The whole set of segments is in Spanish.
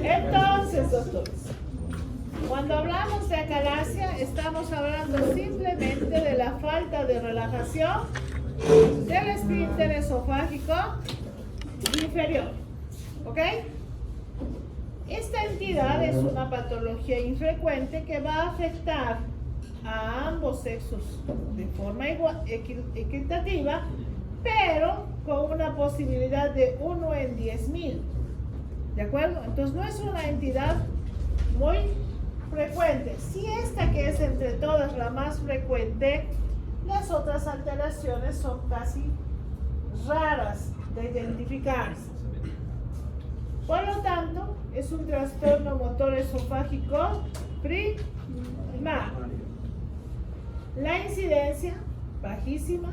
Entonces, doctores, cuando hablamos de acalasia, estamos hablando simplemente de la falta de relajación del esfínter esofágico inferior. ¿Ok? Esta entidad es una patología infrecuente que va a afectar a ambos sexos de forma equitativa, pero con una posibilidad de 1 en 10.000. ¿De acuerdo? Entonces no es una entidad muy frecuente. Si esta que es entre todas la más frecuente, las otras alteraciones son casi raras de identificarse. Por lo tanto, es un trastorno motor esofágico primario. La incidencia, bajísima,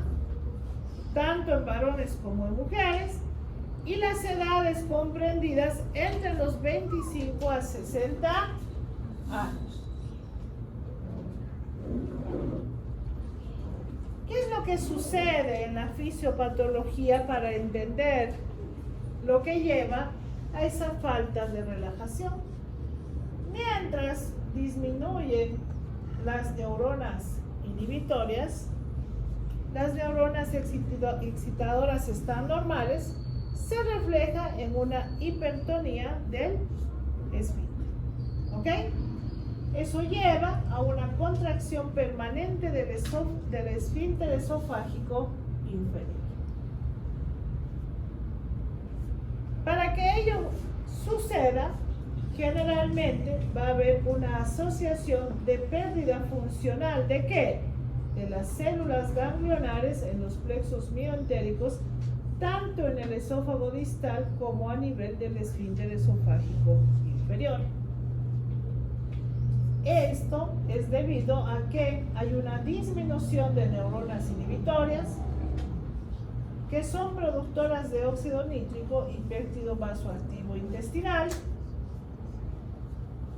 tanto en varones como en mujeres, y las edades comprendidas entre los 25 a 60 años. ¿Qué es lo que sucede en la fisiopatología para entender lo que lleva a esa falta de relajación? Mientras disminuyen las neuronas inhibitorias, las neuronas excitadoras están normales, se refleja en una hipertonía del esfínter. ¿Ok? Eso lleva a una contracción permanente del esfínter esofágico inferior. Para que ello suceda, generalmente va a haber una asociación de pérdida funcional ¿de qué? De las células ganglionares en los plexos mioentéricos, tanto en el esófago distal como a nivel del esfínter esofágico inferior. Esto es debido a que hay una disminución de neuronas inhibitorias que son productoras de óxido nítrico y péptido vasoactivo intestinal.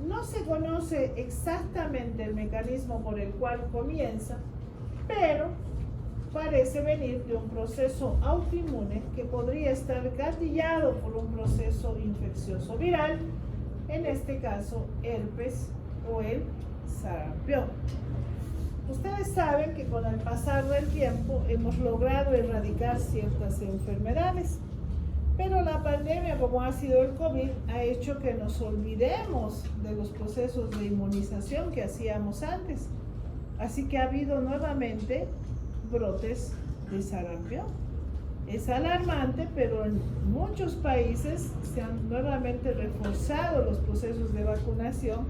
No se conoce exactamente el mecanismo por el cual comienza, pero parece venir de un proceso autoinmune que podría estar gatillado por un proceso infeccioso viral, en este caso herpes o el sarampión. Ustedes saben que con el pasar del tiempo hemos logrado erradicar ciertas enfermedades, pero la pandemia, como ha sido el COVID, ha hecho que nos olvidemos de los procesos de inmunización que hacíamos antes. Así que ha habido nuevamente brotes de sarampión. Es alarmante, pero en muchos países se han nuevamente reforzado los procesos de vacunación,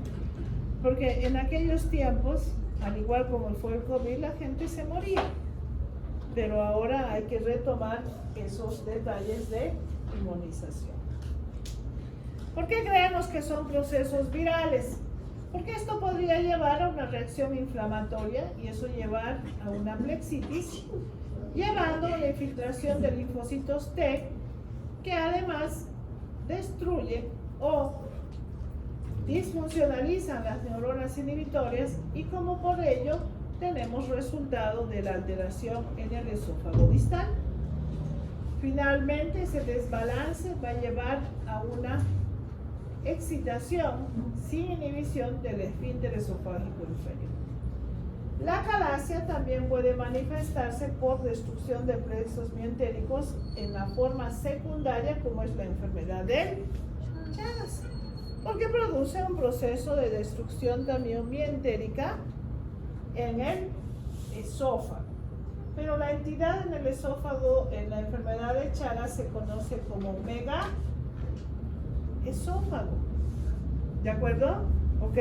porque en aquellos tiempos, al igual como fue el COVID, la gente se moría. Pero ahora hay que retomar esos detalles de inmunización. ¿Por qué creemos que son procesos virales? Porque esto podría llevar a una reacción inflamatoria y eso llevar a una plexitis, llevando a la infiltración de linfocitos T, que además destruye o disfuncionalizan las neuronas inhibitorias, y como por ello tenemos resultado de la alteración en el esófago distal. Finalmente, ese desbalance va a llevar a una excitación sin inhibición del esfínter esofágico inferior. La acalasia también puede manifestarse por destrucción de plexos mioentéricos en la forma secundaria, como es la enfermedad del Chagas, porque produce un proceso de destrucción también mientérica en el esófago. Pero la entidad en el esófago, en la enfermedad de Chagas, se conoce como megaesófago. ¿De acuerdo? ¿Ok?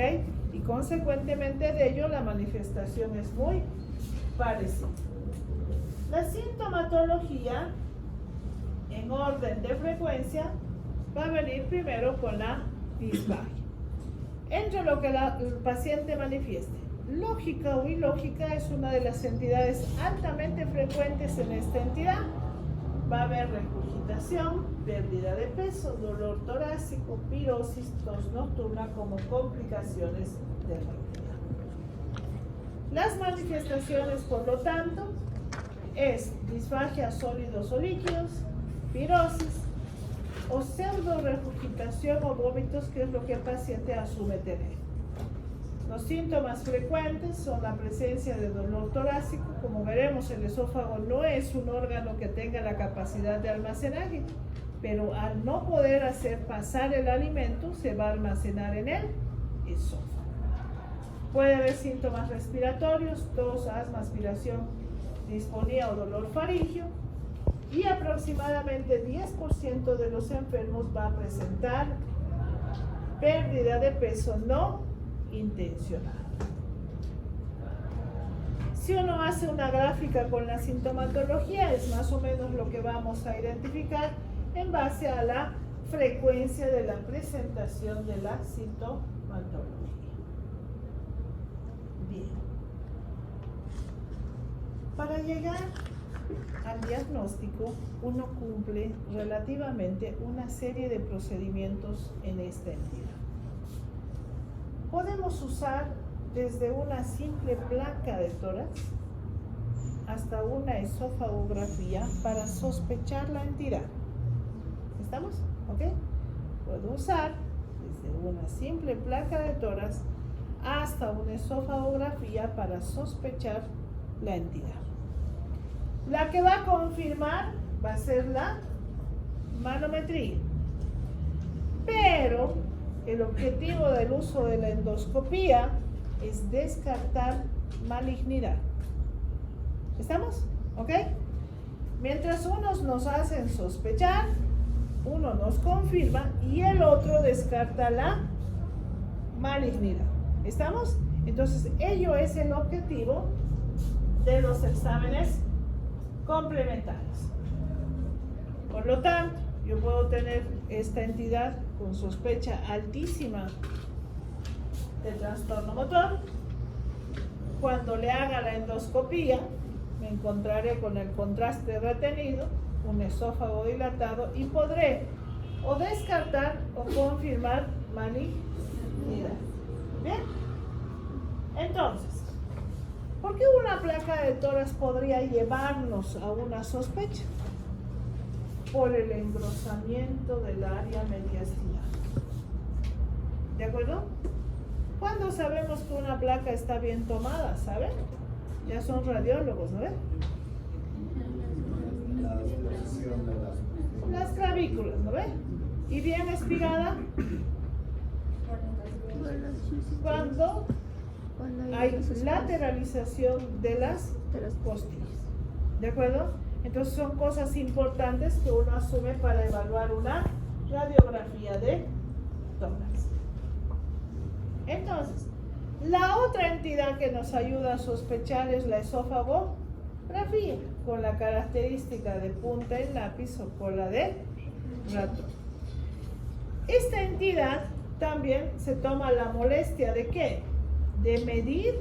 Y consecuentemente de ello la manifestación es muy parecida. La sintomatología, en orden de frecuencia, va a venir primero con la disfagia. Entre lo que el paciente manifieste, lógica o ilógica, es una de las entidades altamente frecuentes en esta entidad. Va a haber regurgitación, pérdida de peso, dolor torácico, pirosis, tos nocturna como complicaciones de realidad. Las manifestaciones, por lo tanto, es disfagia sólidos o líquidos, pirosis o pseudo-regurgitación o vómitos, que es lo que el paciente asume tener. Los síntomas frecuentes son la presencia de dolor torácico. Como veremos, el esófago no es un órgano que tenga la capacidad de almacenaje, pero al no poder hacer pasar el alimento, se va a almacenar en el esófago. Puede haber síntomas respiratorios, tos, asma, aspiración, disfonía o dolor faríngeo, y aproximadamente 10% de los enfermos va a presentar pérdida de peso no intencional. Si uno hace una gráfica con la sintomatología, es más o menos lo que vamos a identificar en base a la frecuencia de la presentación de la sintomatología. Bien. Para llegar al diagnóstico, uno cumple relativamente una serie de procedimientos en esta entidad. Podemos usar desde una simple placa de tórax hasta una esofagografía para sospechar la entidad. ¿Estamos? ¿Ok? Puedo usar desde una simple placa de tórax hasta una esofagografía para sospechar la entidad. La que va a confirmar va a ser la manometría. Pero el objetivo del uso de la endoscopía es descartar malignidad. ¿Estamos? ¿Ok? Mientras unos nos hacen sospechar, uno nos confirma y el otro descarta la malignidad. ¿Estamos? Entonces, ello es el objetivo de los exámenes complementarios. Por lo tanto, yo puedo tener esta entidad con sospecha altísima de trastorno motor. Cuando le haga la endoscopía, me encontraré con el contraste retenido, un esófago dilatado, y podré o descartar o confirmar malignidad. ¿Bien? Entonces, ¿por qué una placa de tórax podría llevarnos a una sospecha? Por el engrosamiento del área mediastinal. ¿De acuerdo? ¿Cuándo sabemos que una placa está bien tomada? ¿Saben? Ya son radiólogos, ¿no ven? Las clavículas, ¿no ven? ¿Y bien espigada? Cuando hay lateralización de las costillas. ¿De acuerdo? Entonces son cosas importantes que uno asume para evaluar una radiografía de tórax. Entonces, la otra entidad que nos ayuda a sospechar es la esofagografía, con la característica de punta en lápiz o cola de ratón. Esta entidad también se toma la molestia de ¿qué? De medir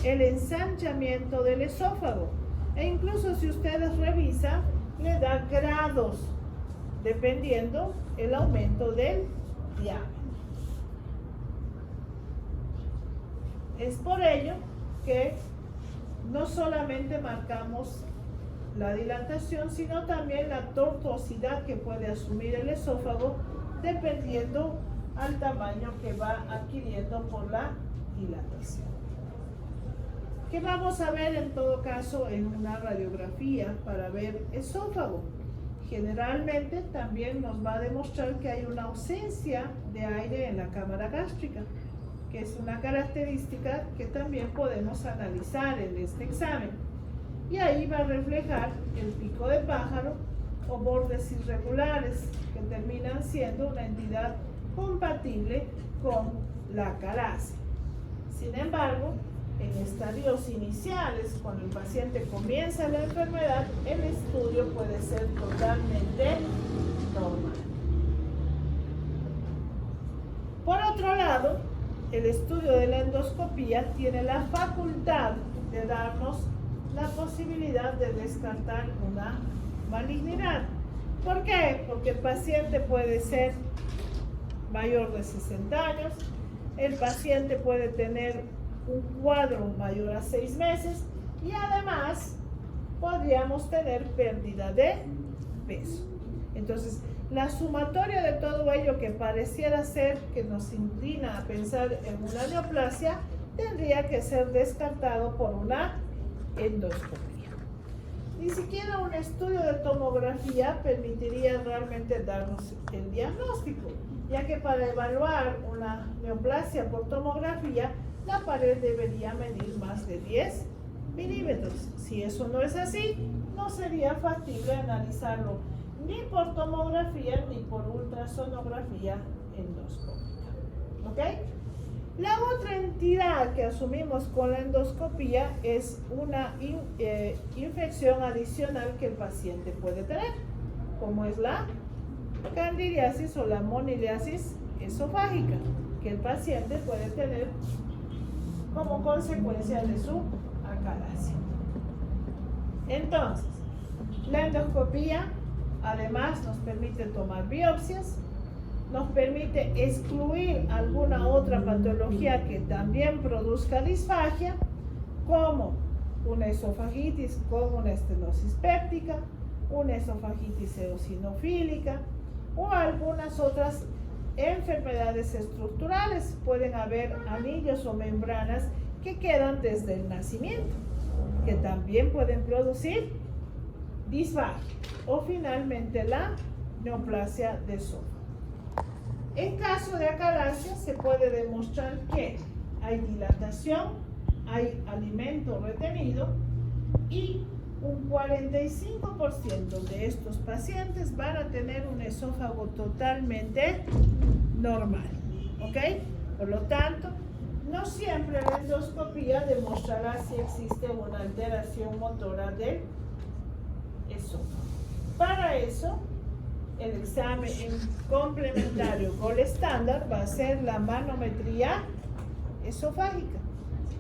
el ensanchamiento del esófago. E incluso si ustedes revisan, le da grados dependiendo el aumento del diámetro. Es por ello que no solamente marcamos la dilatación, sino también la tortuosidad que puede asumir el esófago dependiendo al tamaño que va adquiriendo por la dilatación. ¿Qué vamos a ver en todo caso en una radiografía para ver esófago? Generalmente también nos va a demostrar que hay una ausencia de aire en la cámara gástrica, que es una característica que también podemos analizar en este examen. Y ahí va a reflejar el pico de pájaro o bordes irregulares que terminan siendo una entidad compatible con la calaza. Sin embargo, en estadios iniciales, cuando el paciente comienza la enfermedad, el estudio puede ser totalmente normal. Por otro lado, el estudio de la endoscopía tiene la facultad de darnos la posibilidad de descartar una malignidad. ¿Por qué? Porque el paciente puede ser mayor de 60 años, el paciente puede tener un cuadro mayor a 6 meses y además podríamos tener pérdida de peso. Entonces, la sumatoria de todo ello que pareciera ser que nos inclina a pensar en una neoplasia tendría que ser descartado por una endoscopia. Ni siquiera un estudio de tomografía permitiría realmente darnos el diagnóstico, ya que para evaluar una neoplasia por tomografía, la pared debería medir más de 10 milímetros. Si eso no es así, no sería factible analizarlo ni por tomografía ni por ultrasonografía endoscópica. ¿Ok? La otra entidad que asumimos con la endoscopía es una infección adicional que el paciente puede tener, como es la candidiasis o la moniliasis esofágica, que el paciente puede tener como consecuencia de su acalasia. Entonces, la endoscopía además nos permite tomar biopsias, nos permite excluir alguna otra patología que también produzca disfagia, como una esofagitis con una estenosis péptica, una esofagitis eosinofílica o algunas otras enfermedades estructurales. Pueden haber anillos o membranas que quedan desde el nacimiento, que también pueden producir disfagia, o finalmente la neoplasia de esófago. En caso de acalasia se puede demostrar que hay dilatación, hay alimento retenido y un 45% de estos pacientes van a tener un esófago totalmente normal. ¿Ok? Por lo tanto, no siempre la endoscopía demostrará si existe una alteración motora del esófago. Para eso, el examen complementario gold estándar va a ser la manometría esofágica,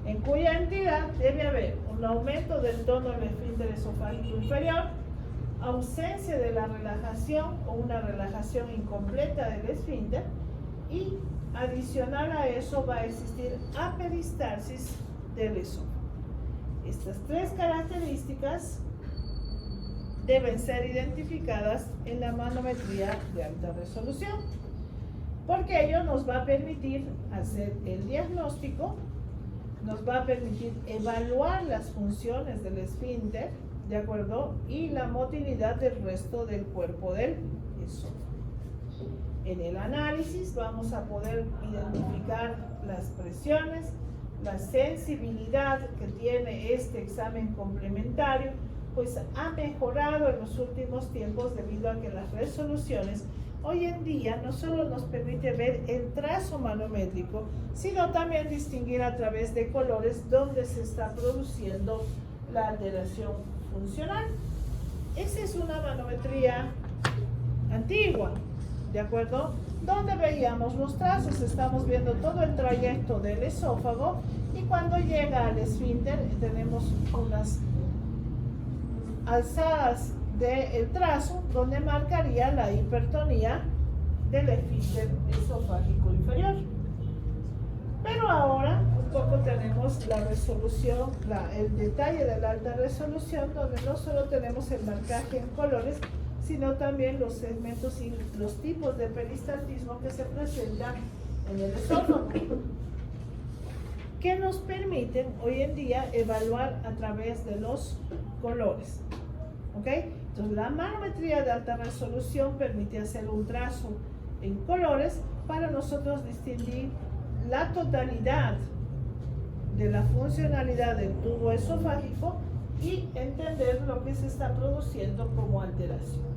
en cuya entidad debe haber un aumento del tono del esfínter esofágico inferior, ausencia de la relajación o una relajación incompleta del esfínter, y adicional a eso va a existir aperistalsis del esófago. Estas tres características deben ser identificadas en la manometría de alta resolución, porque ello nos va a permitir hacer el diagnóstico, nos va a permitir evaluar las funciones del esfínter, ¿de acuerdo? Y la motilidad del resto del cuerpo del esófago. En el análisis vamos a poder identificar las presiones, la sensibilidad que tiene este examen complementario, pues ha mejorado en los últimos tiempos debido a que las resoluciones hoy en día no solo nos permite ver el trazo manométrico, sino también distinguir a través de colores dónde se está produciendo la alteración funcional. Esa es una manometría antigua, ¿de acuerdo? Donde veíamos los trazos, estamos viendo todo el trayecto del esófago y cuando llega al esfínter tenemos unas alzadas del trazo donde marcaría la hipertonía del esfínter esofágico inferior. Pero ahora un poco tenemos la resolución, el detalle de la alta resolución, donde no solo tenemos el marcaje en colores, sino también los segmentos y los tipos de peristaltismo que se presentan en el esófago, que nos permiten hoy en día evaluar a través de los colores. ¿Ok? Entonces, la manometría de alta resolución permite hacer un trazo en colores para nosotros distinguir la totalidad de la funcionalidad del tubo esofágico y entender lo que se está produciendo como alteración.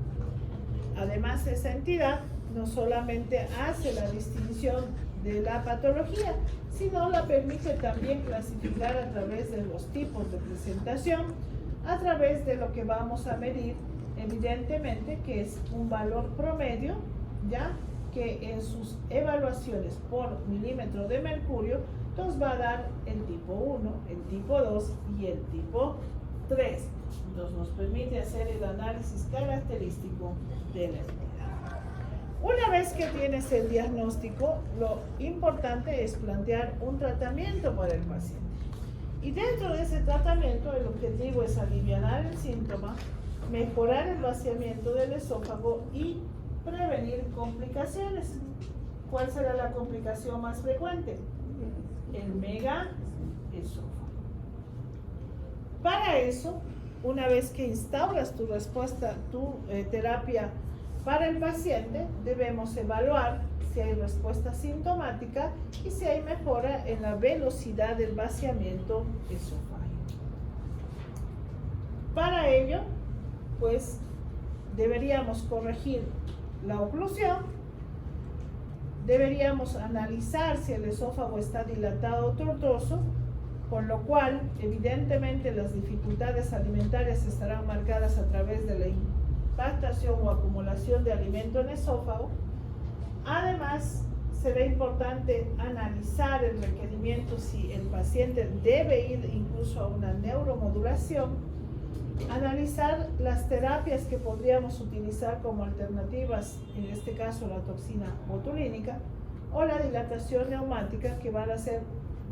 Además, esa entidad no solamente hace la distinción de la patología, sino la permite también clasificar a través de los tipos de presentación, a través de lo que vamos a medir, evidentemente, que es un valor promedio, ya que en sus evaluaciones por milímetro de mercurio nos va a dar el tipo 1, el tipo 2 y el tipo 3. Entonces nos permite hacer el análisis característico de la entidad. Una vez que tienes el diagnóstico, lo importante es plantear un tratamiento para el paciente. Y dentro de ese tratamiento el objetivo es aliviar el síntoma, mejorar el vaciamiento del esófago y prevenir complicaciones. ¿Cuál será la complicación más frecuente? El megaesófago. Para eso, una vez que instauras tu respuesta, tu terapia para el paciente, debemos evaluar si hay respuesta sintomática y si hay mejora en la velocidad del vaciamiento esofágico. Para ello, pues deberíamos corregir la oclusión, deberíamos analizar si el esófago está dilatado o tortuoso, con lo cual evidentemente las dificultades alimentarias estarán marcadas a través de la impactación o acumulación de alimento en esófago. Además, será importante analizar el requerimiento si el paciente debe ir incluso a una neuromodulación, analizar las terapias que podríamos utilizar como alternativas, en este caso la toxina botulínica o la dilatación neumática, que van a ser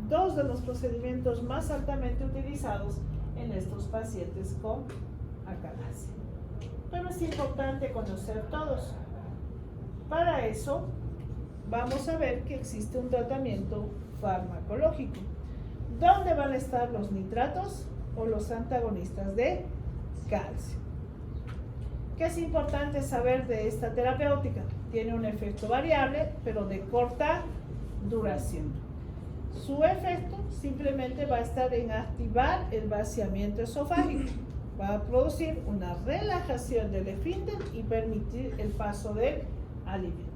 dos de los procedimientos más altamente utilizados en estos pacientes con acalasia. Pero es importante conocer todos. Para eso, vamos a ver que existe un tratamiento farmacológico. ¿Dónde van a estar los nitratos o los antagonistas de calcio? ¿Qué es importante saber de esta terapéutica? Tiene un efecto variable, pero de corta duración. Su efecto simplemente va a estar en activar el vaciamiento esofágico. Va a producir una relajación del esfínter y permitir el paso del alimento.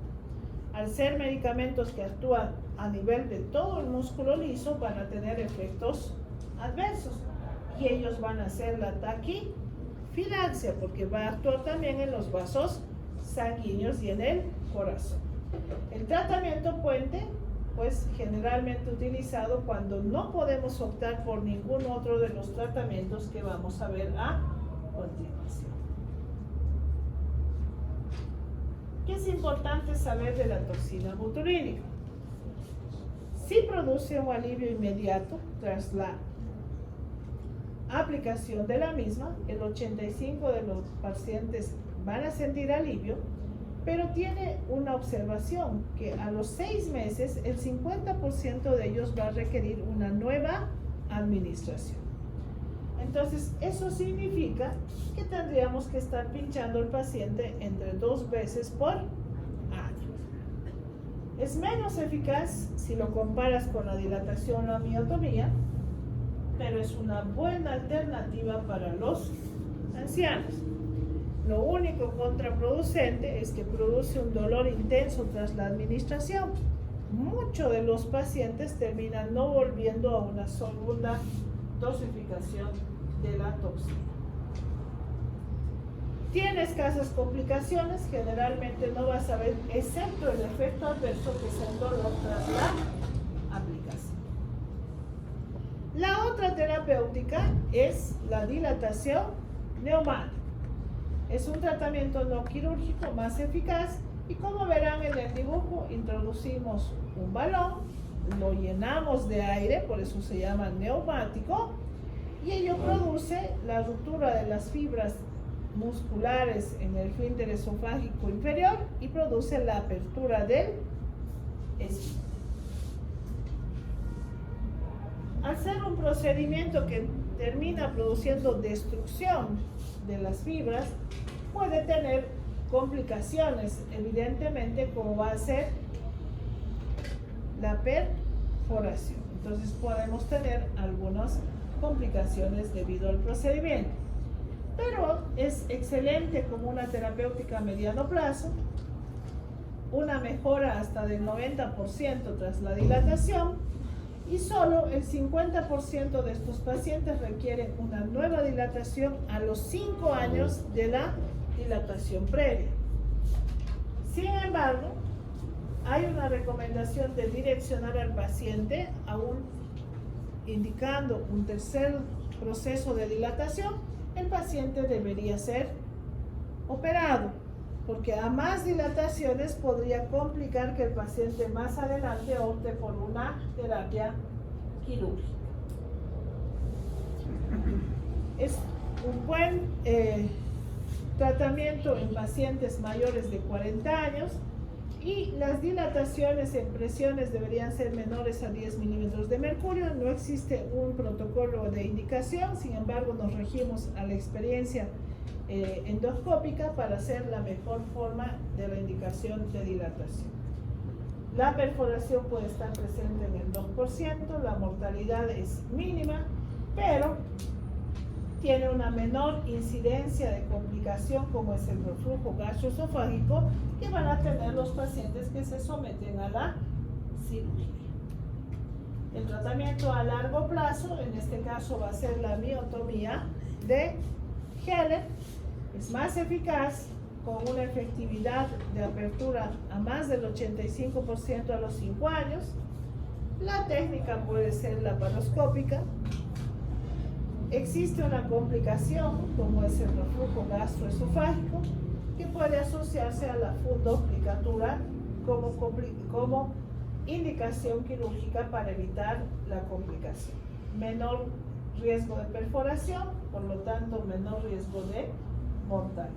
Al ser medicamentos que actúan a nivel de todo el músculo liso, van a tener efectos adversos y ellos van a ser la taquifilaxia, porque va a actuar también en los vasos sanguíneos y en el corazón. El tratamiento puente, pues generalmente utilizado cuando no podemos optar por ningún otro de los tratamientos que vamos a ver a continuación. ¿Qué es importante saber de la toxina botulínica? Sí produce un alivio inmediato tras la aplicación de la misma. El 85% de los pacientes van a sentir alivio, pero tiene una observación, que a los 6 meses el 50% de ellos va a requerir una nueva administración. Entonces, eso significa que tendríamos que estar pinchando al paciente entre 2 veces por año. Es menos eficaz si lo comparas con la dilatación o la miotomía, pero es una buena alternativa para los ancianos. Lo único contraproducente es que produce un dolor intenso tras la administración. Muchos de los pacientes terminan no volviendo a una segunda dosificación de la toxina. Tiene escasas complicaciones, generalmente no vas a ver, excepto el efecto adverso, que es el dolor tras la aplicación. La otra terapéutica es la dilatación neumática. Es un tratamiento no quirúrgico más eficaz y, como verán en el dibujo, introducimos un balón, lo llenamos de aire, por eso se llama neumático, y ello produce la ruptura de las fibras musculares en el esfínter esofágico inferior y produce la apertura del esfínter. Al ser un procedimiento que termina produciendo destrucción de las fibras, puede tener complicaciones, evidentemente, como va a ser la perforación. Entonces podemos tener algunas complicaciones debido al procedimiento, pero es excelente como una terapéutica a mediano plazo, una mejora hasta del 90% tras la dilatación, y solo el 50% de estos pacientes requieren una nueva dilatación a los 5 años de la dilatación previa. Sin embargo, hay una recomendación de direccionar al paciente aún indicando un tercer proceso de dilatación. El paciente debería ser operado, porque a más dilataciones podría complicar que el paciente más adelante opte por una terapia quirúrgica. Es un buen tratamiento en pacientes mayores de 40 años y las dilataciones en presiones deberían ser menores a 10 milímetros de mercurio. No existe un protocolo de indicación, sin embargo nos regimos a la experiencia endoscópica para hacer la mejor forma de la indicación de dilatación. La perforación puede estar presente en el 2%, la mortalidad es mínima, pero tiene una menor incidencia de complicación como es el reflujo gastroesofágico que van a tener los pacientes que se someten a la cirugía. El tratamiento a largo plazo, en este caso va a ser la miotomía de Heller, es más eficaz con una efectividad de apertura a más del 85% a los 5 años. La técnica puede ser laparoscópica. Existe una complicación como es el reflujo gastroesofágico que puede asociarse a la fundoplicatura como indicación quirúrgica para evitar la complicación. Menor riesgo de perforación, por lo tanto menor riesgo de mortalidad.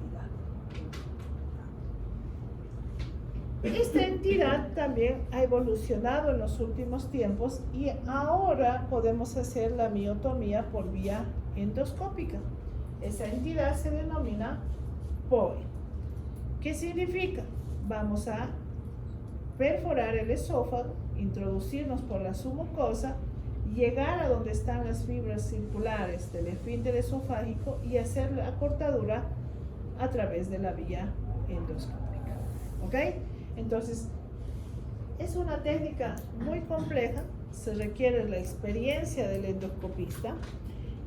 Esta entidad también ha evolucionado en los últimos tiempos y ahora podemos hacer la miotomía por vía endoscópica. Esa entidad se denomina POE. ¿Qué significa? Vamos a perforar el esófago, introducirnos por la submucosa, llegar a donde están las fibras circulares del esfínter esofágico y hacer la cortadura a través de la vía endoscópica. ¿Ok? Entonces, es una técnica muy compleja, se requiere la experiencia del endoscopista.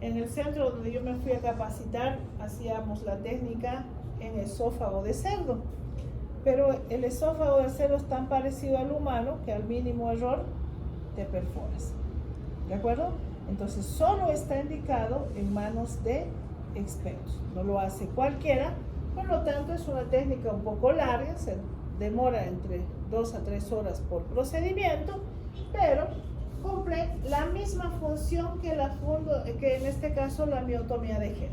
En el centro donde yo me fui a capacitar, hacíamos la técnica en esófago de cerdo, pero el esófago de cerdo es tan parecido al humano que al mínimo error te perforas. ¿De acuerdo? Entonces, solo está indicado en manos de expertos, no lo hace cualquiera, por lo tanto es una técnica un poco larga, se demora entre 2 a 3 horas por procedimiento, pero cumple la misma función que en este caso la miotomía de Heller.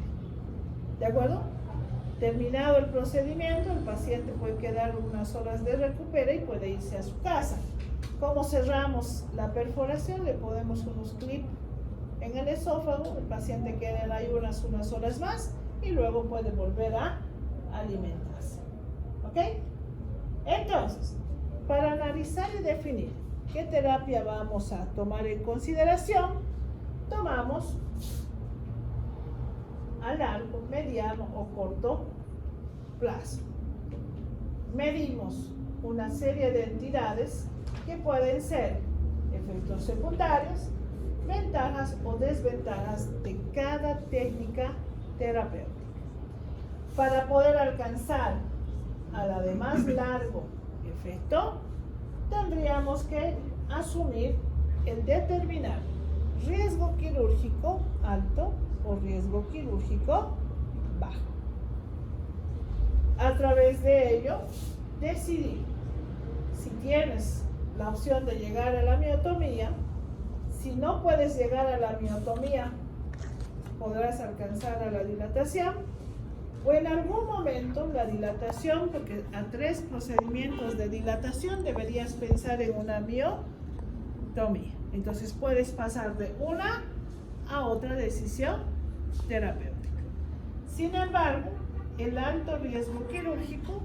¿De acuerdo? Terminado el procedimiento, el paciente puede quedar unas horas de recupera y puede irse a su casa. ¿Cómo cerramos la perforación? Le ponemos unos clips en el esófago, el paciente queda en ayunas unas horas más y luego puede volver a alimentarse. ¿Ok? Entonces, para analizar y definir qué terapia vamos a tomar en consideración, tomamos a largo, mediano o corto plazo. Medimos una serie de entidades que pueden ser efectos secundarios, ventajas o desventajas de cada técnica terapéutica. Para poder alcanzar a la de más largo efecto, tendríamos que asumir el determinar riesgo quirúrgico alto o riesgo quirúrgico bajo. A través de ello, decidir si tienes la opción de llegar a la miotomía. Si no puedes llegar a la miotomía, podrás alcanzar a la dilatación, o en algún momento la dilatación, porque a 3 procedimientos de dilatación deberías pensar en una miotomía. Entonces puedes pasar de una a otra decisión terapéutica. Sin embargo, el alto riesgo quirúrgico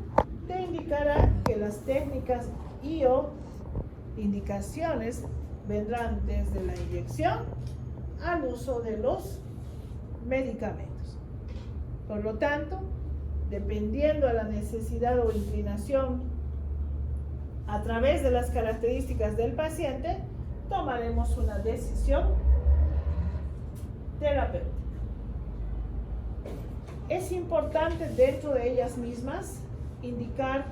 te indicará que las técnicas y/o indicaciones vendrán desde la inyección al uso de los medicamentos. Por lo tanto, dependiendo de la necesidad o inclinación a través de las características del paciente, tomaremos una decisión terapéutica. Es importante dentro de ellas mismas indicar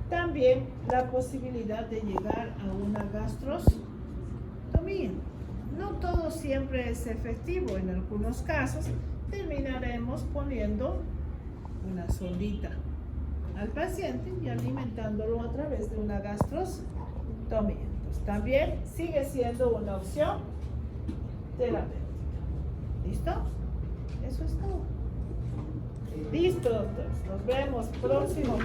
también la posibilidad de llegar a una gastrostomía. No todo siempre es efectivo. En algunos casos terminaremos poniendo una sondita al paciente y alimentándolo a través de una gastrostomía. Entonces, también sigue siendo una opción terapéutica. ¿Listo? Eso es todo. Listo, doctores. Nos vemos próximo.